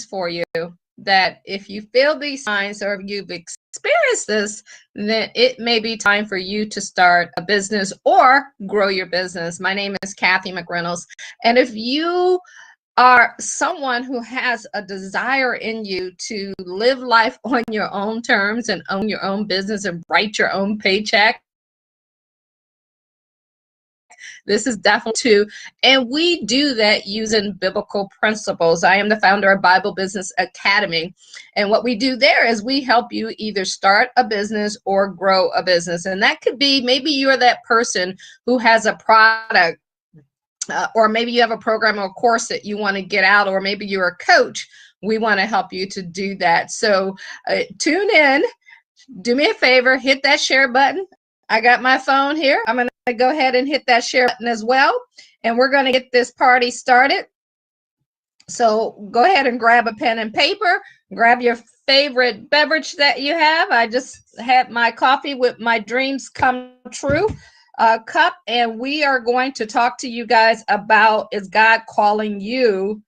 for you that if you feel these signs or if you've experienced this, then it may be time for you to start a business or grow your business. My name is Cathy McReynolds. And if you are someone who has a desire in you to live life on your own terms and own your own business and write your own paycheck, this is definitely too. And we do that using biblical principles. I am the founder of Bible Business Academy. And what we do there is we help you either start a business or grow a business. And that could be, maybe you're that person who has a product, or maybe you have a program or a course that you want to get out, or maybe you're a coach. We want to help you to do that. So tune in, do me a favor, hit that share button. I got my phone here. I'm going to go ahead and hit that share button as well. And we're going to get this party started. So go ahead and grab a pen and paper, grab your favorite beverage that you have. I just had my coffee with my dreams come true cup, and we are going to talk to you guys about, is God calling you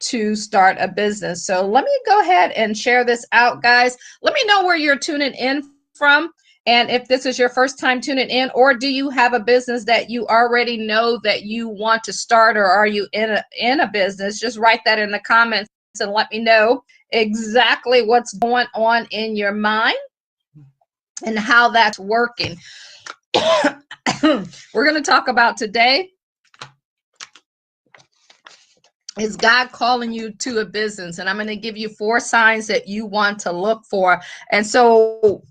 to start a business? So let me go ahead and share this out, guys. Let me know where you're tuning in from, and if this is your first time tuning in, or do you have a business that you already know that you want to start, or are you in a business? Just write that in the comments and let me know exactly what's going on in your mind and how that's working. We're going to talk about today, is God calling you to a business? And I'm going to give you 4 signs that you want to look for. And so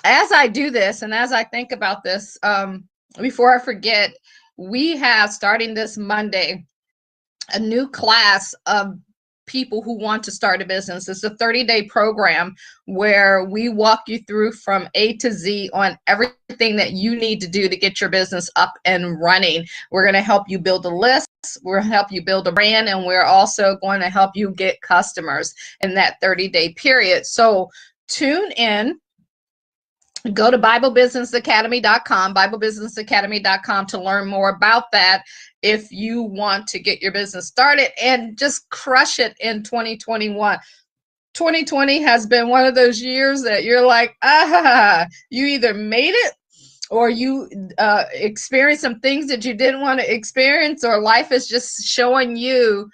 as I do this, and as I think about this, before I forget, we have, starting this Monday, a new class of people who want to start a business. It's a 30-day program where we walk you through from A to Z on everything that you need to do to get your business up and running. We're going to help you build a list. We're going to help you build a brand, and we're also going to help you get customers in that 30-day period. So tune in. Go to BibleBusinessAcademy.com, BibleBusinessAcademy.com, to learn more about that if you want to get your business started and just crush it in 2021. 2020 has been one of those years that you're like, you either made it or you experienced some things that you didn't want to experience, or life is just showing you,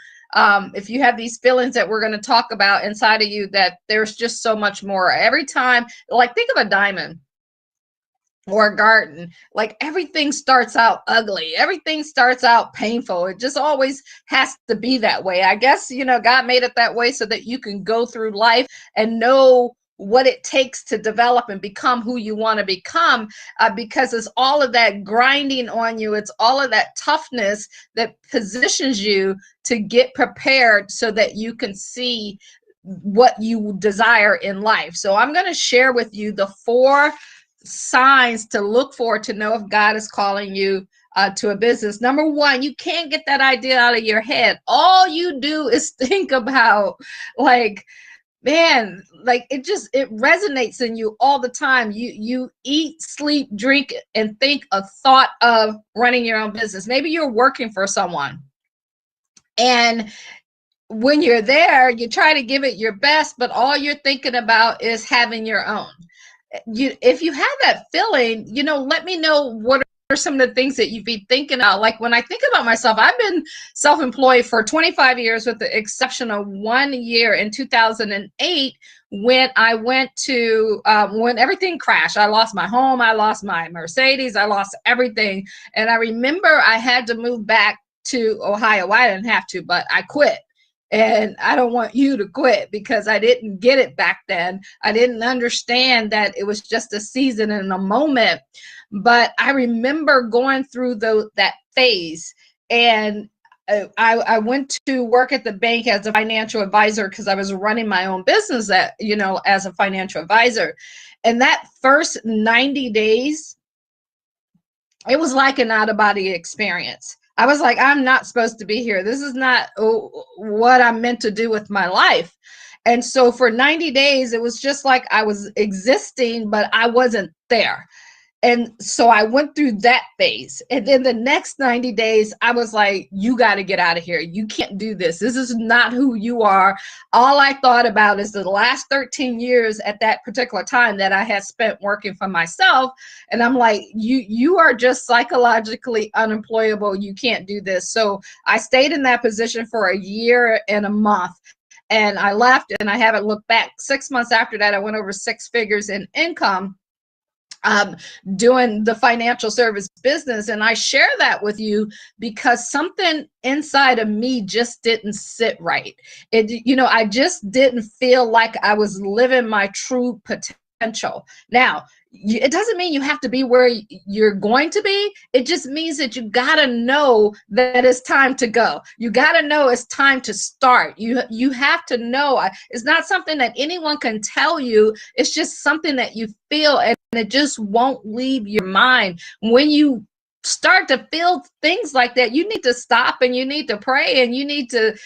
if you have these feelings that we're going to talk about inside of you, that there's just so much more. Every time, like, think of a diamond or a garden. Like, everything starts out ugly. Everything starts out painful. It just always has to be that way. I guess, God made it that way so that you can go through life and know what it takes to develop and become who you want to become, because it's all of that grinding on you. It's all of that toughness that positions you to get prepared so that you can see what you desire in life. So I'm going to share with you the 4 signs to look for to know if God is calling you to a business. Number 1, you can't get that idea out of your head. All you do is think about, like, man, like, it resonates in you all the time. You eat, sleep, drink, and think a thought of running your own business. Maybe you're working for someone, and when you're there, you try to give it your best, but all you're thinking about is having your own. If you have that feeling, let me know what are some of the things that you'd be thinking about. Like, when I think about myself, I've been self-employed for 25 years, with the exception of 1 year in 2008, when I went to, when everything crashed. I lost my home, I lost my Mercedes, I lost everything. And I remember I had to move back to Ohio. Well, I didn't have to, but I quit. And I don't want you to quit, because I didn't get it back then. I didn't understand that it was just a season and a moment. But I remember going through that phase, and I went to work at the bank as a financial advisor, because I was running my own business as a financial advisor. And that first 90 days, it was like an out-of-body experience. I was like, I'm not supposed to be here. This is not what I'm meant to do with my life. And so for 90 days, it was just like I was existing, but I wasn't there. And so I went through that phase. And then the next 90 days, I was like, you got to get out of here. You can't do this. This is not who you are. All I thought about is the last 13 years at that particular time that I had spent working for myself. And I'm like, you are just psychologically unemployable. You can't do this. So I stayed in that position for a year and a month. And I left and I haven't looked back. 6 months after that, I went over 6 figures in income, doing the financial service business. And I share that with you because something inside of me just didn't sit right. I just didn't feel like I was living my true potential. Now, it doesn't mean you have to be where you're going to be. It just means that you got to know that it's time to go. You got to know it's time to start. You have to know. It's not something that anyone can tell you. It's just something that you feel, and it just won't leave your mind. When you start to feel things like that, you need to stop and you need to pray and you need to,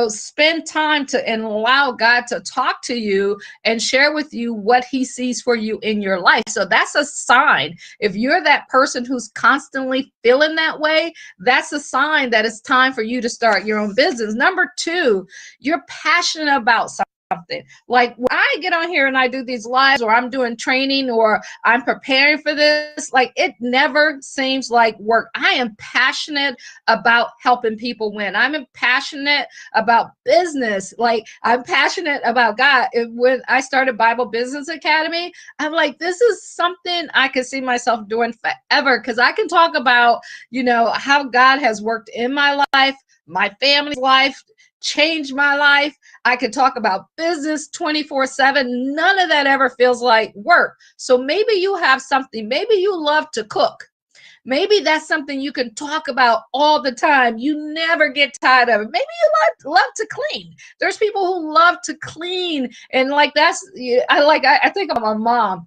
spend time and allow God to talk to you and share with you what he sees for you in your life. So that's a sign. If you're that person who's constantly feeling that way, that's a sign that it's time for you to start your own business. Number 2, you're passionate about something. Like when I get on here and I do these lives, or I'm doing training, or I'm preparing for this, like it never seems like work. I am passionate about helping people win. I'm passionate about business. Like I'm passionate about God. When I started Bible Business Academy, I'm like, this is something I could see myself doing forever, because I can talk about, how God has worked in my life, my family's life, changed my life. I could talk about business 24/7. None of that ever feels like work. So maybe you have something. Maybe you love to cook. Maybe that's something you can talk about all the time. You never get tired of it. Maybe you love to clean. There's people who love to clean, and like I think of my mom.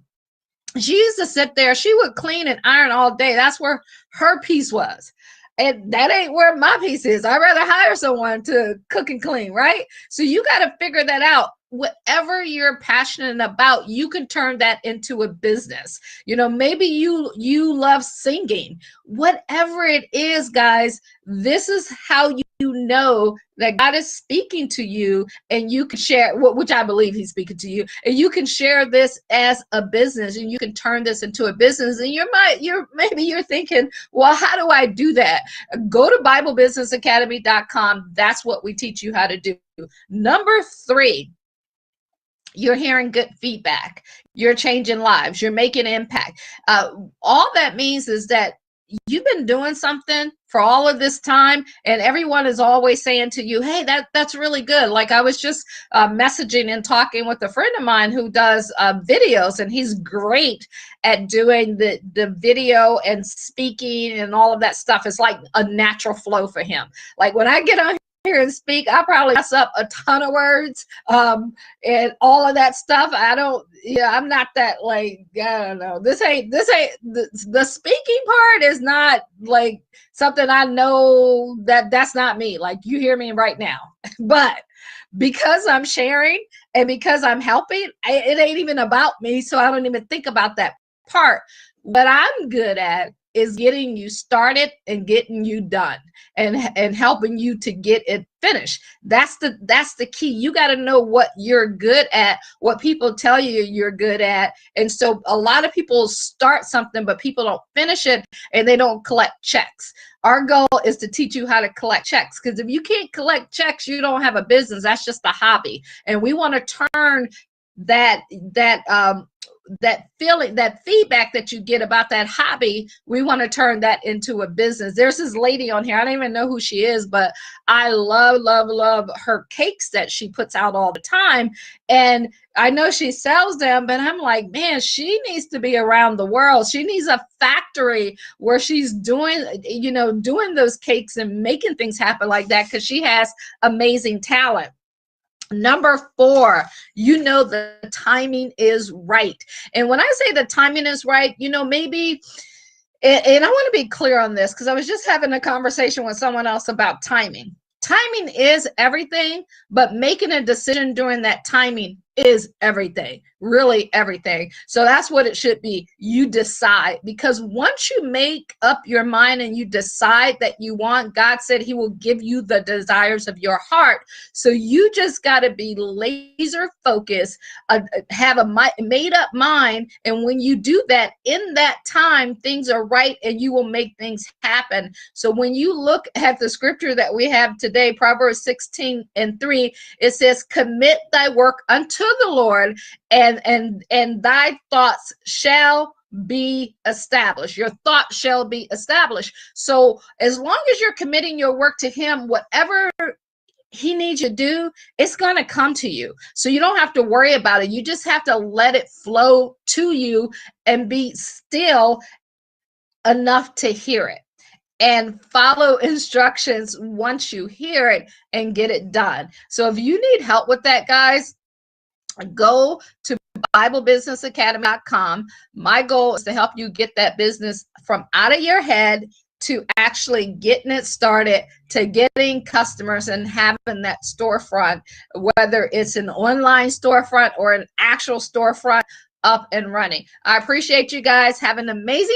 She used to sit there. She would clean and iron all day. That's where her peace was. And that ain't where my piece is. I'd rather hire someone to cook and clean, right? So you got to figure that out. Whatever you're passionate about, you can turn that into a business. Maybe you love singing. Whatever it is, guys, this is how you know that God is speaking to you, and you can share, which I believe he's speaking to you, and you can share this as a business, and you can turn this into a business. And maybe you're thinking, well, how do I do that? Go to BibleBusinessAcademy.com. That's what we teach you how to do. Number 3, you're hearing good feedback. You're changing lives. You're making impact. All that means is that you've been doing something for all of this time, and everyone is always saying to you, hey, that's really good. Like I was just messaging and talking with a friend of mine who does videos, and he's great at doing the video and speaking and all of that stuff. It's like a natural flow for him. Like when I get on here and speak, I probably mess up a ton of words and all of that stuff. I'm not that, like, I don't know. This ain't the speaking part is not like something I know that's not me. Like you hear me right now, but because I'm sharing and because I'm helping, it ain't even about me. So I don't even think about that part. What I'm good at is getting you started and getting you done and helping you to get it finished. That's the key. You got to know what you're good at, what people tell you you're good at. And so a lot of people start something, but people don't finish it and they don't collect checks. Our goal is to teach you how to collect checks, because if you can't collect checks, you don't have a business. That's just a hobby. And we want to turn that feeling, that feedback that you get about that hobby, we want to turn that into a business. There's this lady on here, I don't even know who she is, but I love her cakes that she puts out all the time. And I know she sells them, but I'm like, man, she needs to be around the world. She needs a factory where she's doing those cakes and making things happen like that, because she has amazing talent. Number 4, the timing is right. And when I say the timing is right, maybe, and I want to be clear on this, because I was just having a conversation with someone else about timing. Timing is everything, but making a decision during that timing is everything, really everything. So that's what it should be. You decide, because once you make up your mind and you decide that you want, God said he will give you the desires of your heart. So you just got to be laser focused, have a made up mind. And when you do that, in that time, things are right and you will make things happen. So when you look at the scripture that we have today, Proverbs 16:3, it says, commit thy work unto the Lord, and thy thoughts shall be established. Your thought shall be established. So as long as you're committing your work to him, whatever he needs you to do, it's going to come to you. So you don't have to worry about it. You just have to let it flow to you and be still enough to hear it, and follow instructions once you hear it and get it done. So if you need help with that, guys, go to BibleBusinessAcademy.com. My goal is to help you get that business from out of your head to actually getting it started, to getting customers and having that storefront, whether it's an online storefront or an actual storefront, up and running. I appreciate you guys. Have an amazing